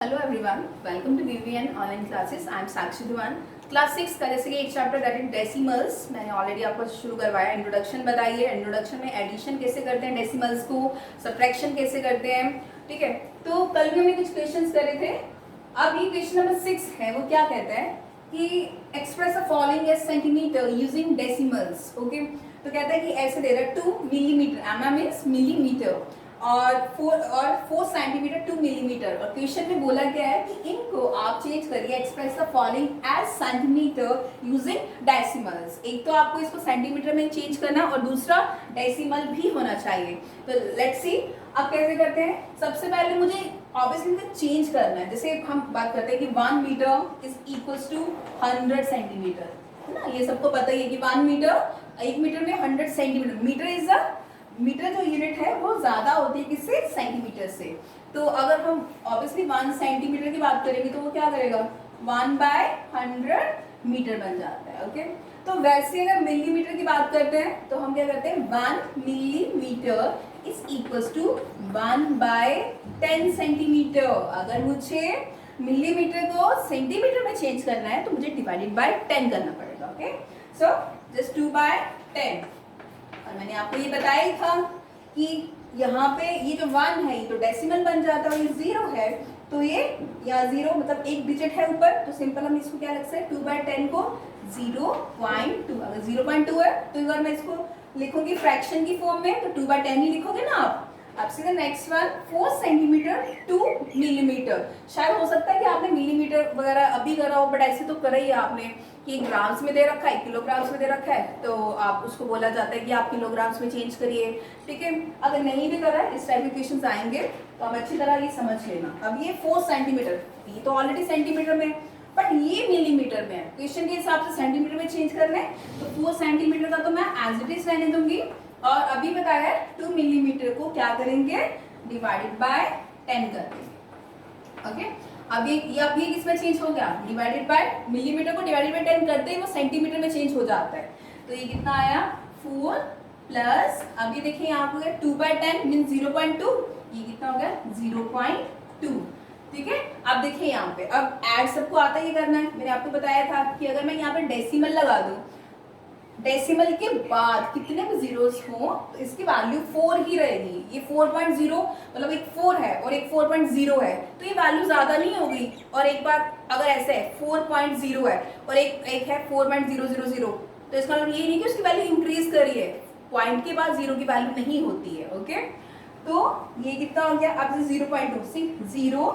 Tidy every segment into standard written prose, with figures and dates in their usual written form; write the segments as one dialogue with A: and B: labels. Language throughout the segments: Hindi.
A: Hello everyone, welcome to BVN online classes. I am Sakshi Diwan. Class 6 का जैसे कि एक चैप्टर दैट इज डेसिमल्स मैंने ऑलरेडी आपको शुरू करवाया. इंट्रोडक्शन बताइए. इंट्रोडक्शन में एडिशन कैसे करते हैं डेसिमल्स को, सब्ट्रैक्शन कैसे करते हैं. ठीक है, तो कल भी हमने कुछ क्वेश्चंस करे थे. अब ये क्वेश्चन नंबर 6 है. वो क्या कहता है कि express the following as centimetre using decimals. Okay, तो कहता है कि ऐसे दे रहा है 2 मिलीमीटर. एम मीन्स मिलीमीटर और 4 सेंटीमीटर 2 मिलीमीटर. और क्वेश्चन में बोला गया है कि इनको आप चेंज करिए express the following as centimetre using decimals. एक तो आपको इसको सेंटीमीटर में चेंज करना और दूसरा डेसिमल भी होना चाहिए. तो लेट्स सी अब कैसे करते हैं. सबसे पहले मुझे ऑब्वियसली चेंज करना है. जैसे हम बात करते हैं कि 1 metre is equals to 100 centimetre, है ना. ये सबको पता ही है कि 1 मीटर 1 मीटर में 100 सेंटीमीटर. मीटर जो यूनिट है वो ज्यादा होती है किससे, सेंटीमीटर से. तो अगर हम ऑब्वियसली 1 सेंटीमीटर की बात करेंगे तो वो क्या करेगा, 1/100 मीटर बन जाता है. ओके, तो वैसे अगर मिलीमीटर की बात करते हैं तो हम क्या करते हैं, 1 millimetre is equals to 1/10 centimetre. अगर मुझे मिलीमीटर को सेंटीमीटर में चेंज करना है तो मुझे डिवाइडेड बाय 10 करना पड़ेगा. Okay, so just 2/10. और मैंने आपको ये बताया ही था कि यहाँ पे ये जो 1 है ये तो डेसिमल बन जाता है और ये 0 है तो ये या 0 मतलब एक डिजिट है ऊपर, तो सिंपल हम इसको क्या लिख सकते हैं, 2/10 को 0.2. अगर 0.2 है तो अगर मैं इसको लिखूंगी फ्रैक्शन की फॉर्म में तो 2/10 ही लिखोगे ना आप. अब सीधे नेक्स्ट वन 4 सेंटीमीटर 2 मिलीमीटर. शायद हो सकता है कि आपने मिलीमीटर वगैरह अभी करा हो, बट ऐसे तो करा ही है आपने कि ग्राम्स में दे रखा है, किलोग्राम्स में दे रखा है, तो आप उसको बोला जाता है कि आप किलोग्राम्स में चेंज करिए. ठीक है, अगर नहीं भी करा है इस टाइप के क्वेश्चन आएंगे तो आप अच्छी तरह ये समझ लेना. अब ये 4 सेंटीमीटर, ये तो ऑलरेडी सेंटीमीटर में, बट ये मिलीमीटर में है. क्वेश्चन के हिसाब से सेंटीमीटर में चेंज करना है तो 4 सेंटीमीटर का तो मैं एज इट इज रहने दूंगी. और अभी बताया है 2 मिलीमीटर को क्या करेंगे, डिवाइडेड बाय 10 कर देंगे. ओके, अब ये किसमें चेंज हो गया, डिवाइडेड बाय. मिलीमीटर को डिवाइडेड बाय 10 करते ही वो सेंटीमीटर में चेंज हो जाता है. तो ये कितना आया, 4 प्लस अभी देखिए यहाँ पे 2/10 मीन 0.2. ये कितना हो गया, 0.2. ठीक है, अब देखिए यहाँ पे अब ऐड सबको आता ही करना है. मैंने आपको बताया था कि अगर मैं यहाँ पे डेसिमल लगा दूं, डेसिमल के बाद कितने भी जीरोस हो तो इसकी वैल्यू 4 ही रहेगी. ये 4.0 मतलब एक 4 है और एक 4.0 है तो ये वैल्यू ज्यादा नहीं होगी. और एक बार अगर ऐसे है 4.0 है और एक है 4.000 तो इसका मतलब ये नहीं कि उसकी वैल्यू इंक्रीज करी है. पॉइंट के बाद जीरो की वैल्यू नहीं होती है. ओके, तो ये कितना हो गया, अब 0.2 0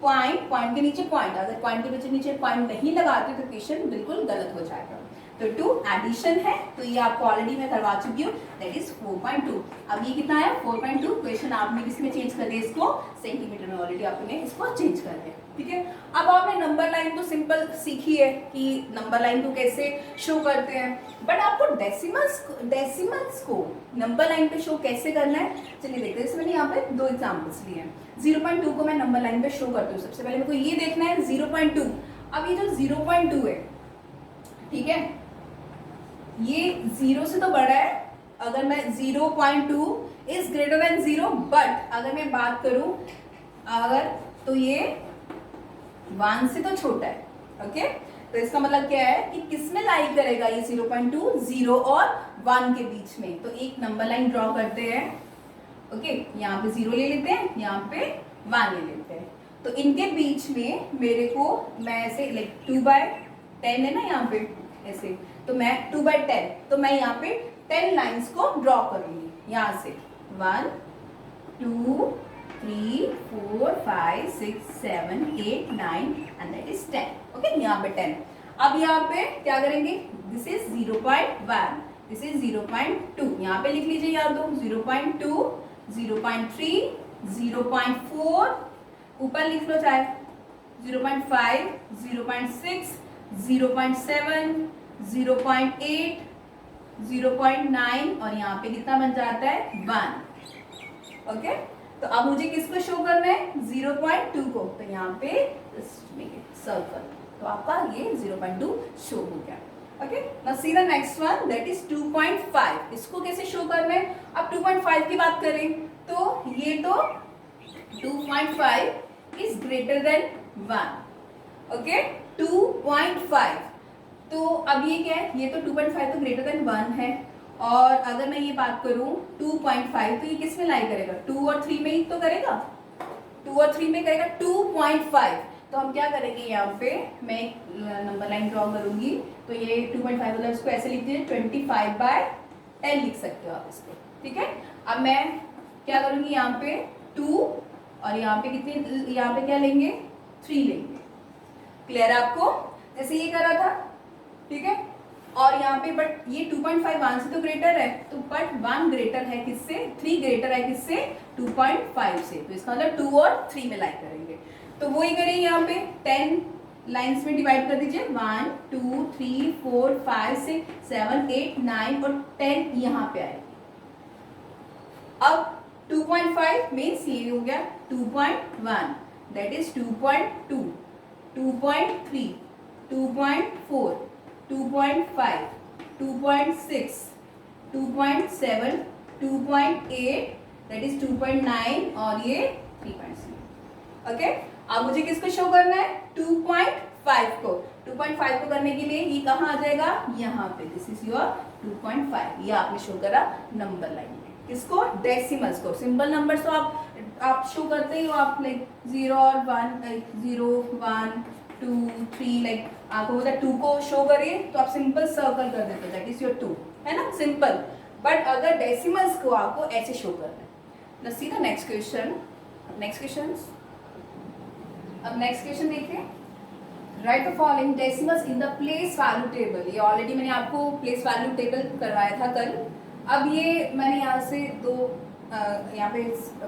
A: पॉइंट के नीचे पॉइंट. अगर पॉइंट के नीचे पॉइंट नहीं लगाते तो क्वेश्चन बिल्कुल गलत हो जाएगा. तो 2 एडिशन है तो ये आपको ऑलरेडी मैं करवा चुकी हूँ, दैट इज 4.2. अब ये कितना है, 4.2. क्वेश्चन आपने किसमें चेंज कर दिया, इसको सेंटीमीटर में ऑलरेडी आपने इसको चेंज कर दिया. ठीक है, अब आपने नंबर लाइन तो सिंपल सीखी है कि नंबर लाइन को कैसे शो करते हैं, बट आपको डेसिमल्स को नंबर लाइन पे शो कैसे करना है, चलिए देखते हैं. जैसे मैंने यहाँ पे 2 एग्जाम्पल्स लिए हैं. 0.2 को मैं नंबर लाइन पे शो करती हूँ. सबसे पहले मेरे को ये देखना है 0.2. अब ये जो 0.2 है, ठीक है, ये 0 से तो बड़ा है. अगर मैं 0.2 इज ग्रेटर देन 0, बट अगर मैं बात करूं अगर तो ये 1 से तो छोटा है. ओके, तो इसका मतलब क्या है कि किसमें लाई करेगा ये 0.2, 0 और 1 के बीच में. तो एक नंबर लाइन ड्रॉ करते हैं. ओके, यहाँ पे 0 ले लेते हैं, यहाँ पे 1 ले लेते हैं. तो इनके बीच में मेरे को मैं ऐसे लाइक 2/10 है ना यहाँ पे ऐसे, तो मैं 2/10 तो मैं यहाँ पे 10 लाइंस को ड्रॉ करूंगी. यहाँ से 1 2 3 4 5 6 7 8 9 एंड दैट इज 10. ओके, यहाँ पे 10. अब यहाँ पे क्या करेंगे, दिस इज 0.1, दिस इज 0.2. यहाँ पे लिख लीजिए यार दो 0.2 0.3 0.4, ऊपर लिख लो चाहे 0.5 0.6 0.7 0.8 0.9 और यहाँ पे कितना बन जाता है, 1. ओके, तो अब मुझे किसको शो करना है, 0.2 को. तो यहाँ पे सर्कल, तो आपका ये 0.2 शो हो गया. Okay, now see the next one that is 2.5. इसको कैसे शो करना है. अब 2.5 की बात करें तो ये तो 2.5 इज ग्रेटर देन 1, ओके 2.5। तो अब ये क्या है, ये तो 2.5 तो ग्रेटर देन 1 है, और अगर मैं ये बात करूं 2.5 तो ये किस में लाई करेगा, 2 और 3 में ही तो करेगा, 2 और 3 में करेगा 2.5। तो हम क्या करेंगे, यहाँ पे मैं एक नंबर लाइन ड्रॉ करूंगी, तो ये 2.5 मतलब इसको ऐसे लिख दीजिए 25/10 लिख सकते हो आप इसको, ठीक है। अब मैं क्या करूंगी, यहाँ पे 2 और यहाँ पे कितने, यहाँ पे क्या लेंगे 3 लेंगे, क्लियर है आपको, जैसे ये करा था, ठीक है। और यहाँ पे बट ये 2.5 1 से तो ग्रेटर है, तो बट 1 ग्रेटर है किससे, 3 ग्रेटर है किससे, 2.5 से, तो इसका मतलब 2 और 3 में लाइन करेंगे। तो वो ही करेंगे, यहाँ पे 10 लाइंस में डिवाइड कर दीजिए, 1 2 3 4 5 6 7 8 9 और 10 यहाँ पे आएगी। अब 2.5 मीन्स ये हो गया 2.1, दैट इज 2.2, 2.3, 2.4, 2.5, 2.6, 2.7, 2.8, दैट इज 2.9 और ये 3.6, ओके। अब मुझे किसको शो करना है, 2.5 को। 2.5 को करने के लिए ये कहाँ आ जाएगा, यहाँ पे, दिस इज योर 2.5, ये आपने शो करा नंबर लाइन में, किसको, डेसिमल्स को। सिंपल नंबर्स तो आप शो करते ही हो, आप लाइक 0 और 1, 0 1 2 3, लाइक आपको बोला 2 को शो करिए तो आप सिंपल सर्कल कर देते हो, दैट इज योर 2, है ना, सिंपल। बट अगर डेसिमल्स को आपको ऐसे शो करना है। Let's see the next question, next question. अब नेक्स्ट क्वेश्चन देखिए, right the following decimals in the place value table. ये ऑलरेडी मैंने आपको प्लेस वैल्यू टेबल करवाया था कल। अब ये मैंने यहाँ से दो, यहाँ पे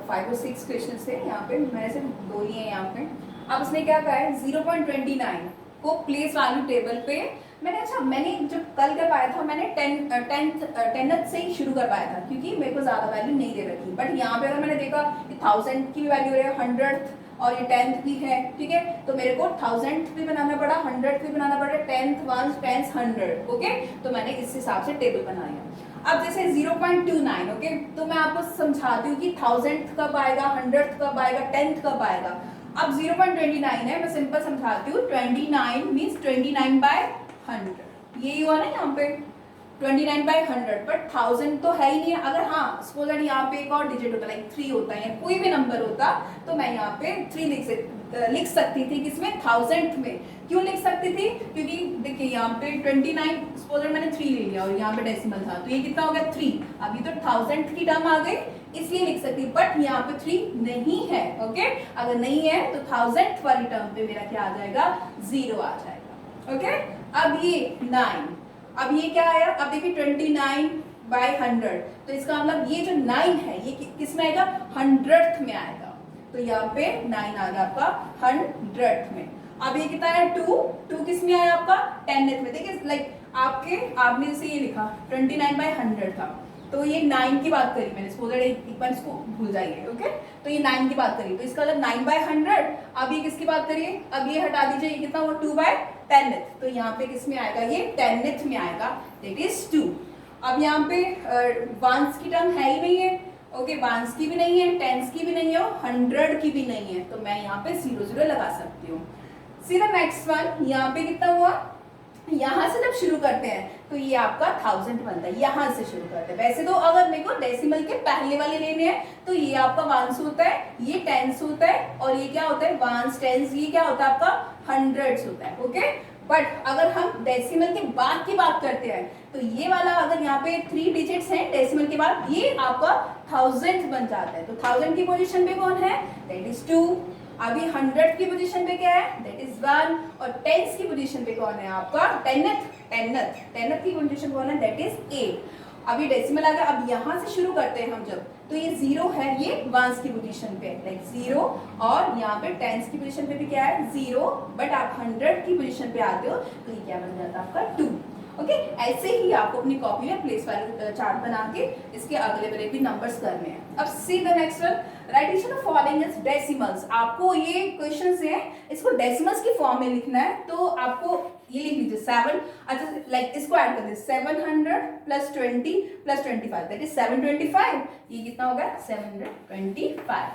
A: 5 और 6 क्वेश्चन थे, यहाँ पे मैंने सिर्फ 2 लिए हैं यहाँ पे। अब उसने क्या कहा है, 0.29 को प्लेस वैल्यू टेबल पे मैंने जब कल करवाया था मैंने 10th से ही शुरू करवाया था, क्योंकि मेरे को ज्यादा वैल्यू नहीं दे रखी। बट यहाँ पे अगर मैंने देखा कि 1000 की भी वैल्यू है, 100th और ये 10th भी है, ठीक है, तो मेरे को 1000th भी बनाना पड़ा, 100th भी बनाना पड़ा, 10th 1 10th 100, ओके। तो मैंने इस हिसाब से टेबल बनाया। अब जैसे 0.29, ओके, तो मैं आपको समझाती हूँ कि 1000th कब आएगा, 100th कब आएगा, 10th कब आएगा। अब 0.29 है, मैं सिंपल समझाती हूँ। 29 मीन्स 29/100, यही हुआ ना यहाँ पे, 29/100, बट 1000 तो है ही नहीं है। अगर हाँ सपोज दैट यहाँ पे एक और डिजिट होता, लाइक 3 होता है या कोई भी नंबर होता, तो मैं यहाँ पे 3 लिख सकती थी, किसमें, 1000th में। क्यों लिख सकती थी, क्योंकि देखिए यहाँ पे 29 सपोज दैट मैंने 3 ले लिया और यहाँ पे डेसिमल था, तो ये कितना हो गया 3। अभी तो 1000th की टर्म आ गई, इसलिए लिख सकती, बट यहाँ पे 3 नहीं है, ओके। अगर नहीं है तो 1000th वाली टर्म पे मेरा क्या आ जाएगा, 0 आ जाएगा, ओके। अब ये 9, अब ये क्या आया, अब देखिए 29/100, तो इसका मतलब ये जो 9 है ये किस में आएगा, 100th में आएगा। तो यहाँ पे 9 आ गया आपका 100th में। अब ये कितना है, 2 किस में आया आपका, 10th में। देखिए लाइक आपने जैसे ये लिखा 29/100 था, तो ये 9 की बात करी मैंने, सपोज दैट एक बार इसको भूल जाइए, ओके। तो ये 9 की बात करी, तो इसका मतलब 9/100। अब ये किसकी बात करिए, अब ये हटा दीजिए, ये कितना हुआ 2/10th, तो यहाँ पे किस में आएगा, ये 10th में आएगा, दैट इज 2। अब यहाँ पे वंस की टर्म है ही नहीं है, ओके, वंस की भी नहीं है, टेंस की भी नहीं है, 100 की भी नहीं है, तो मैं यहाँ पे 0 लगा सकती हूँ। सी द नेक्स्ट वन, यहाँ पे कितना हुआ, यहाँ से जब शुरू करते हैं तो ये आपका 1000 बनता है, यहाँ से शुरू करते हैं। वैसे तो अगर मेरे को डेसिमल के पहले वाले लेने हैं तो ये आपका वंस होता है, ये टेंस होता है, और ये क्या होता है, वंस टेंस, ये क्या होता है आपका हंड्रेड्स होता है, ओके। बट अगर हम डेसिमल के बाद की बात करते हैं तो ये वाला अगर यहाँ पे 3 डिजिट्स हैं डेसिमल के बाद, ये आपका 1000th बन जाता है। तो 1000 की पोजीशन पे कौन है, दैट इज 2। अभी 100 की पोजीशन पे क्या है, दैट इज 1। और 10th की पोजीशन पे कौन है आपका, 10th की पोजीशन कौन है, दैट इज 8। अभी डेसिमल आ गया। अब यहाँ से शुरू करते हैं हम जब, तो ये 0 है, ये वंस की पोजीशन पे, लाइक 0। और यहाँ पे 10th की पोजीशन पे भी क्या है, 0। बट आप 100 की पोजीशन पे आते हो तो ये क्या बन जाता है आपका 2, ओके। ऐसे ही आपको अपनी कॉपी में प्लेस वैल्यू चार्ट बना के इसके अगले वाले भी नंबर्स करने हैं। अब सी the next one, right each of the following is decimals. आपको ये क्वेश्चंस हैं, इसको डेसिमल्स की फॉर्म में लिखना है, तो आपको ये लिख लीजिए 7। अच्छा लाइक इसको ऐड कर दीजिए, 700 + 20 + 25, दैट इज 725। ये कितना होगा, 725।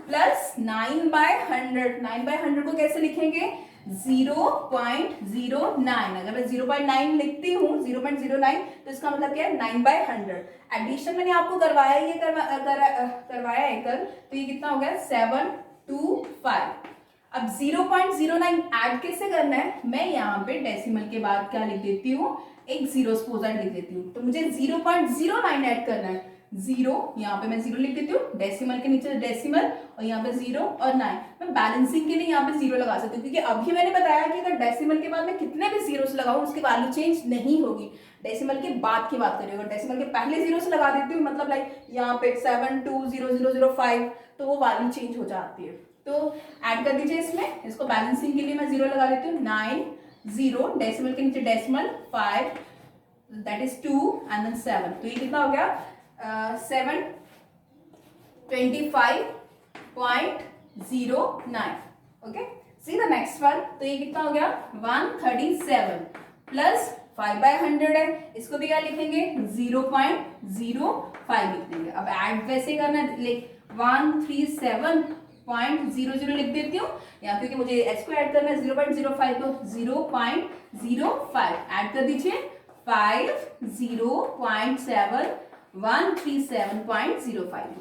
A: प्लस 9/100। 9/100 को कैसे लिखेंगे? 0.09। अगर मैं 0.9 लिखती हूँ 0.09 तो इसका मतलब क्या है? 9/100। एडिशन मैंने आपको करवाया ये करवाया है कल, तो ये कितना हो गया? 725। अब 0.09 ऐड कैसे करना है? मैं यहाँ पे डेसिमल के बाद क्या लिख देती हूँ? एक जीरो स्पोजाइड लिख देती हूँ। तो मुझे 0.09 ऐड करना है। जीरो, यहाँ पे मैं जीरो लिख देती हूँ, डेसिमल के नीचे डेसिमल और यहाँ पे जीरो और 9। मैं बैलेंसिंग के लिए यहाँ पे जीरो लगा सकती हूँ, क्योंकि अभी मैंने बताया कि अगर डेसिमल के बाद मैं कितने भी जीरो से लगाऊं उसकी वैल्यू चेंज नहीं होगी। डेसिमल के बाद की बात करिए, अगर डेसिमल के पहले जीरो से लगा देती हूँ, मतलब लाइक यहाँ पे 720005, तो वो वैल्यू चेंज हो जाती है। तो ऐड कर दीजिए इसमें। इसको बैलेंसिंग के लिए मैं जीरो लगा देती हूँ। 9 0 डेसिमल के नीचे decimal 5 that is 2 and then 7। तो ये कितना हो गया? 725.09। Okay, see the next one. तो ये कितना हो गया? 137 प्लस 5/100 है, इसको भी क्या लिखेंगे? 0.05 लिख देंगे। अब ऐड वैसे करना है, 137.00 लिख देती हूँ यहाँ, क्योंकि मुझे एच को ऐड करना है 0.05, तो 0.05 ऐड कर दीजिए। 5 0.7 137.05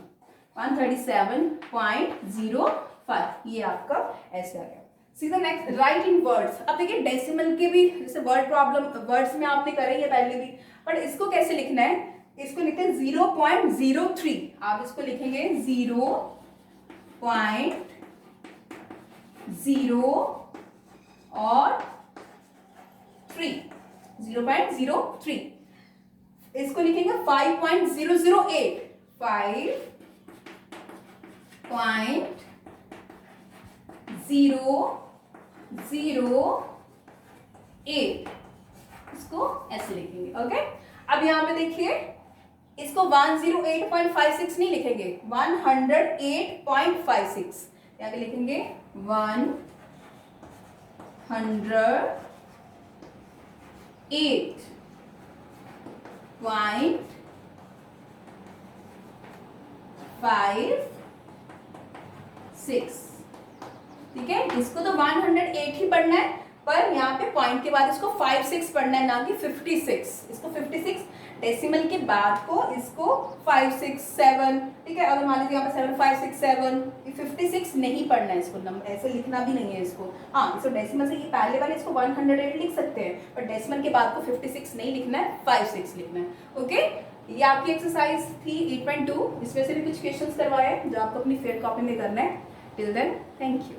A: 137.05 ये आपका ऐसे आ गया। सी the next, right in words. अब देखिए डेसिमल के भी जैसे वर्ड प्रॉब्लम वर्ड्स में आपने करे है पहले भी, पर इसको कैसे लिखना है? इसको लिखते हैं 0.03। आप इसको लिखेंगे 0.0 और 3, 0.03। इसको लिखेंगे 5.008, 5.008, इसको ऐसे लिखेंगे। ओके, अब यहाँ पे देखिए, इसको 108.56 नहीं लिखेंगे, 108.56। यहाँ पे लिखेंगे 108.56। ठीक है, इसको तो 108 ही पढ़ना है, पर यहाँ पे पॉइंट के बाद इसको 56 पढ़ना है, ना कि 56। इसको 56 डेसिमल के बाद को इसको 5 6 7। ठीक है, अगर मान लीजिए यहाँ पे 7 5 6 7, 56 नहीं पढ़ना है इसको, नंबर ऐसे लिखना भी नहीं है इसको। हाँ, इसको डेसिमल से ये पहले वाले इसको 108 लिख सकते हैं, पर डेसिमल के बाद को 56 नहीं लिखना है, 5 6 लिखना है। ओके, ये आपकी एक्सरसाइज थी 8.2। इसमें से भी कुछ क्वेश्चंस करवाए जो आपको अपनी फेयर कॉपी में करना है। Till then, thank you.